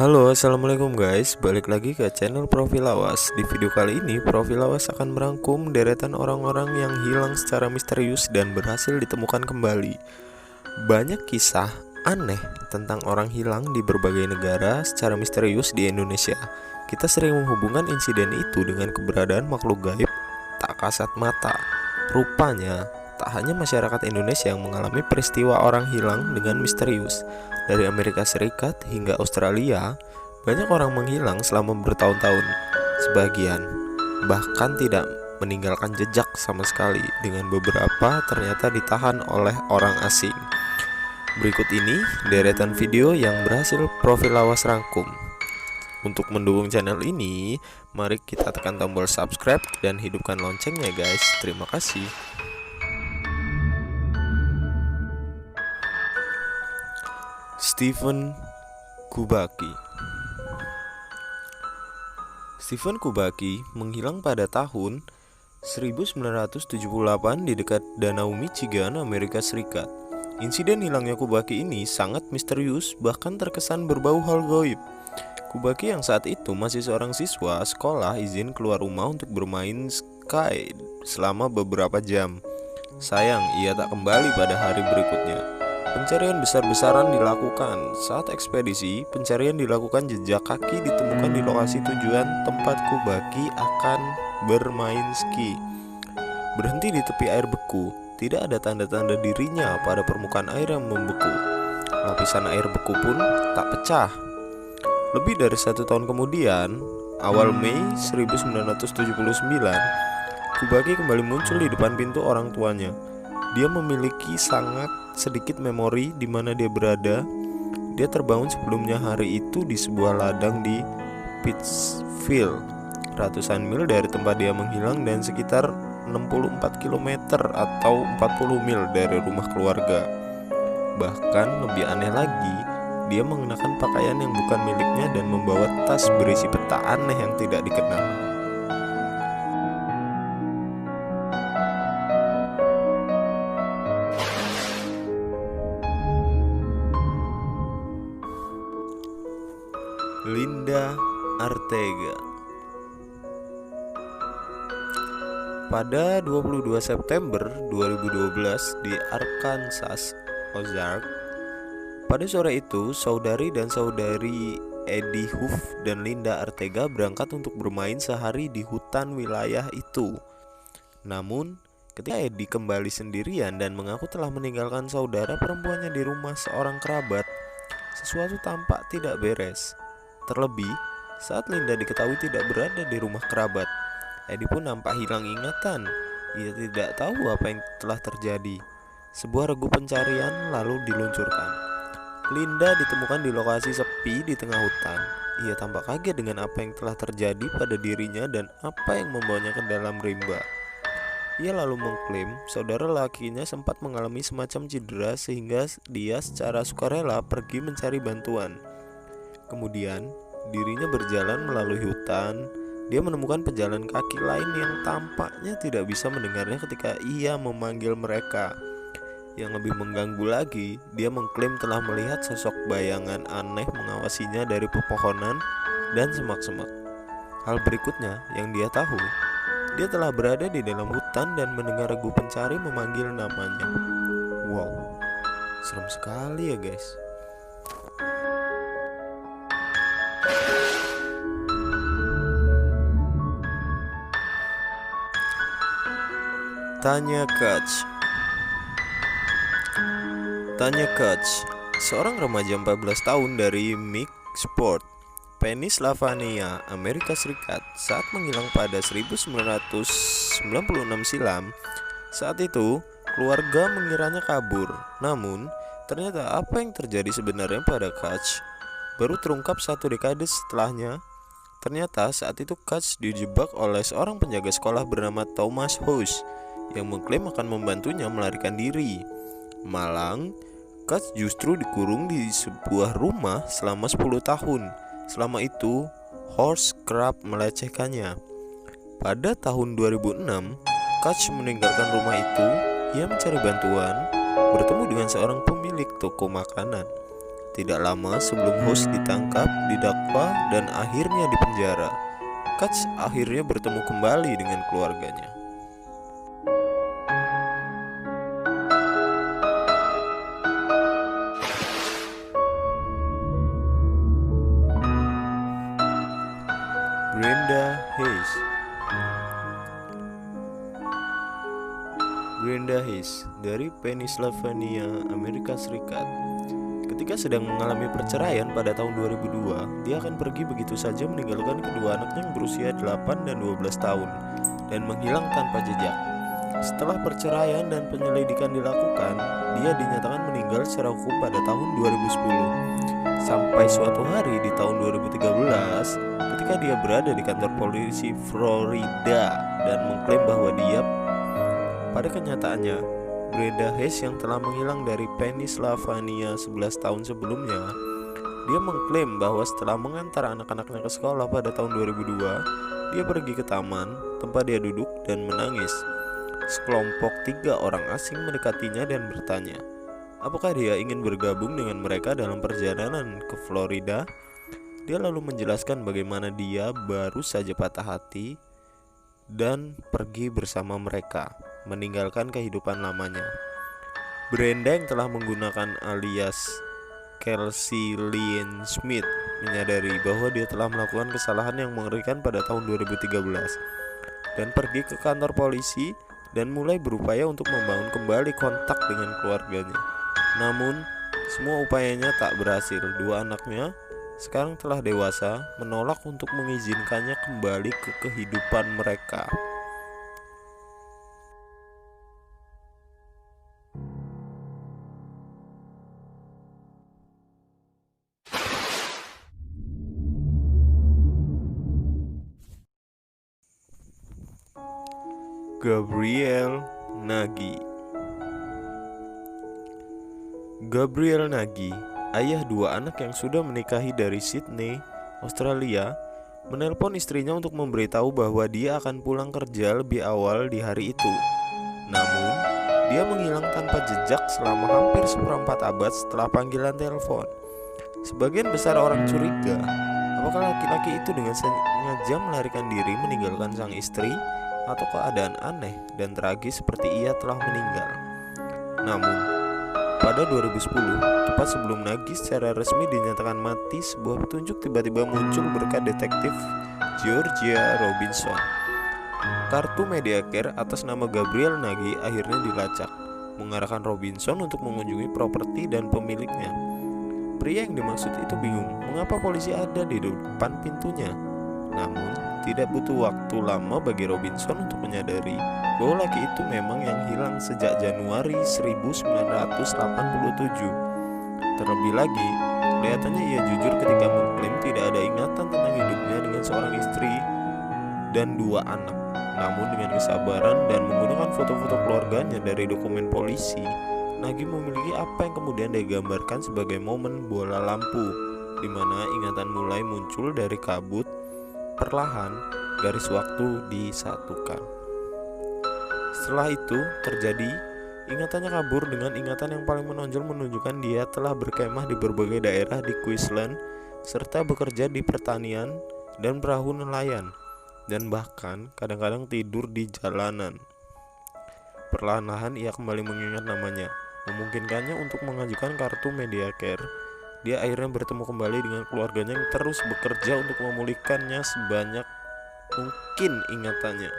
Halo, assalamualaikum guys. Balik lagi ke channel Profil Lawas. Di video kali ini, Profil Lawas akan merangkum deretan orang-orang yang hilang secara misterius dan berhasil ditemukan kembali. Banyak kisah aneh tentang orang hilang di berbagai negara secara misterius di Indonesia. Kita sering menghubungkan insiden itu dengan keberadaan makhluk gaib tak kasat mata. Rupanya, tak hanya masyarakat Indonesia yang mengalami peristiwa orang hilang dengan misterius. Dari Amerika Serikat hingga Australia, banyak orang menghilang selama bertahun-tahun. Sebagian bahkan tidak meninggalkan jejak sama sekali, dengan beberapa ternyata ditahan oleh orang asing. Berikut ini deretan video yang berhasil Profil Lawas rangkum. Untuk mendukung channel ini, mari kita tekan tombol subscribe dan hidupkan loncengnya guys. Terima kasih. Stephen Kubacki. Stephen Kubacki menghilang pada tahun 1978 di dekat Danau Michigan, Amerika Serikat. Insiden hilangnya Kubacki ini sangat misterius, bahkan terkesan berbau hal gaib. Kubacki yang saat itu masih seorang siswa sekolah izin keluar rumah untuk bermain skate selama beberapa jam. Sayang, ia tak kembali pada hari berikutnya. Pencarian besar-besaran dilakukan. Saat ekspedisi, pencarian dilakukan, jejak kaki ditemukan di lokasi tujuan tempat Kubacki akan bermain ski. Berhenti di tepi air beku. Tidak ada tanda-tanda dirinya pada permukaan air yang membeku. Lapisan air beku pun tak pecah. Lebih dari 1 tahun kemudian, awal Mei 1979, Kubacki kembali muncul di depan pintu orang tuanya. Dia memiliki sangat sedikit memori di mana dia berada. Dia terbangun sebelumnya hari itu di sebuah ladang di Pittsfield, ratusan mil dari tempat dia menghilang dan sekitar 64 km atau 40 mil dari rumah keluarga. Bahkan lebih aneh lagi, dia mengenakan pakaian yang bukan miliknya dan membawa tas berisi peta aneh yang tidak dikenal. Linda Arteaga. Pada 22 September 2012 di Arkansas, Ozark. Pada sore itu, saudari dan saudari Eddie Huff dan Linda Arteaga berangkat untuk bermain sehari di hutan wilayah itu. Namun, ketika Eddie kembali sendirian dan mengaku telah meninggalkan saudara perempuannya di rumah seorang kerabat, sesuatu tampak tidak beres. Terlebih, saat Linda diketahui tidak berada di rumah kerabat, Eddie pun nampak hilang ingatan. Ia tidak tahu apa yang telah terjadi. Sebuah regu pencarian lalu diluncurkan. Linda ditemukan di lokasi sepi di tengah hutan. Ia tampak kaget dengan apa yang telah terjadi pada dirinya dan apa yang membawanya ke dalam rimba. Ia lalu mengklaim saudara lakinya sempat mengalami semacam cedera sehingga dia secara sukarela pergi mencari bantuan. Kemudian, dirinya berjalan melalui hutan. Dia menemukan pejalan kaki lain yang tampaknya tidak bisa mendengarnya ketika ia memanggil mereka. Yang lebih mengganggu lagi, dia mengklaim telah melihat sosok bayangan aneh mengawasinya dari pepohonan dan semak-semak. Hal berikutnya yang dia tahu, dia telah berada di dalam hutan dan mendengar regu pencari memanggil namanya. Wow, serem sekali ya guys. Tanya Kutch. Tanya Kutch, seorang remaja 14 tahun dari Milkport, Pennsylvania, Amerika Serikat, saat menghilang pada 1996 silam. Saat itu, keluarga mengiranya kabur. Namun, ternyata apa yang terjadi sebenarnya pada Kutch baru terungkap 1 dekade setelahnya. Ternyata saat itu Kutch dijebak oleh seorang penjaga sekolah bernama Thomas House yang mengklaim akan membantunya melarikan diri. Malang, Kutch justru dikurung di sebuah rumah selama 10 tahun. Selama itu, House kerap melecehkannya. Pada tahun 2006, Kutch meninggalkan rumah itu. Ia mencari bantuan, bertemu dengan seorang pemilik toko makanan. Tidak lama sebelum host ditangkap, didakwa, dan akhirnya dipenjara, Katz akhirnya bertemu kembali dengan keluarganya. Brenda Hayes dari Pennsylvania, Amerika Serikat. Ketika sedang mengalami perceraian pada tahun 2002, dia akan pergi begitu saja meninggalkan kedua anaknya yang berusia 8 dan 12 tahun dan menghilang tanpa jejak. Setelah perceraian dan penyelidikan dilakukan, dia dinyatakan meninggal secara hukum pada tahun 2010. Sampai suatu hari di tahun 2013, ketika dia berada di kantor polisi Florida dan mengklaim bahwa dia pada kenyataannya Brenda Hayes yang telah menghilang dari Pennsylvania 11 tahun sebelumnya. Dia mengklaim bahwa setelah mengantar anak-anaknya ke sekolah pada tahun 2002, dia pergi ke taman tempat dia duduk dan menangis. Sekelompok 3 orang asing mendekatinya dan bertanya, apakah dia ingin bergabung dengan mereka dalam perjalanan ke Florida? Dia lalu menjelaskan bagaimana dia baru saja patah hati dan pergi bersama mereka, meninggalkan kehidupan lamanya. Brenda yang telah menggunakan alias Kelsey Lynn Smith menyadari bahwa dia telah melakukan kesalahan yang mengerikan pada tahun 2013 dan pergi ke kantor polisi dan mulai berupaya untuk membangun kembali kontak dengan keluarganya. Namun, semua upayanya tak berhasil. 2 anaknya sekarang telah dewasa menolak untuk mengizinkannya kembali ke kehidupan mereka. Gabriel Nagy. Gabriel Nagy, ayah 2 anak yang sudah menikahi dari Sydney, Australia, menelpon istrinya untuk memberitahu bahwa dia akan pulang kerja lebih awal di hari itu. Namun, dia menghilang tanpa jejak selama hampir seperempat abad setelah panggilan telepon. Sebagian besar orang curiga, apakah laki-laki itu dengan sengaja melarikan diri meninggalkan sang istri, atau keadaan aneh dan tragis seperti ia telah meninggal. Namun, pada 2010, tepat sebelum Nagy secara resmi dinyatakan mati, sebuah petunjuk tiba-tiba muncul berkat detektif Georgia Robinson. Kartu Medicare atas nama Gabriel Nagy akhirnya dilacak, mengarahkan Robinson untuk mengunjungi properti dan pemiliknya. Pria yang dimaksud itu bingung mengapa polisi ada di depan pintunya. Namun, tidak butuh waktu lama bagi Robinson untuk menyadari bahwa laki itu memang yang hilang sejak Januari 1987. Terlebih lagi, kelihatannya ia jujur ketika mengklaim tidak ada ingatan tentang hidupnya dengan seorang istri dan 2 anak. Namun dengan kesabaran dan menggunakan foto-foto keluarganya dari dokumen polisi, Nagy memiliki apa yang kemudian digambarkan sebagai momen bola lampu, di mana ingatan mulai muncul dari kabut. Perlahan, garis waktu disatukan. Setelah itu terjadi, ingatannya kabur dengan ingatan yang paling menonjol menunjukkan dia telah berkemah di berbagai daerah di Queensland, serta bekerja di pertanian dan perahu nelayan, dan bahkan kadang-kadang tidur di jalanan. Perlahan-lahan ia kembali mengingat namanya, memungkinkannya untuk mengajukan kartu Medicare. Dia akhirnya bertemu kembali dengan keluarganya yang terus bekerja untuk memulihkannya sebanyak mungkin ingatannya.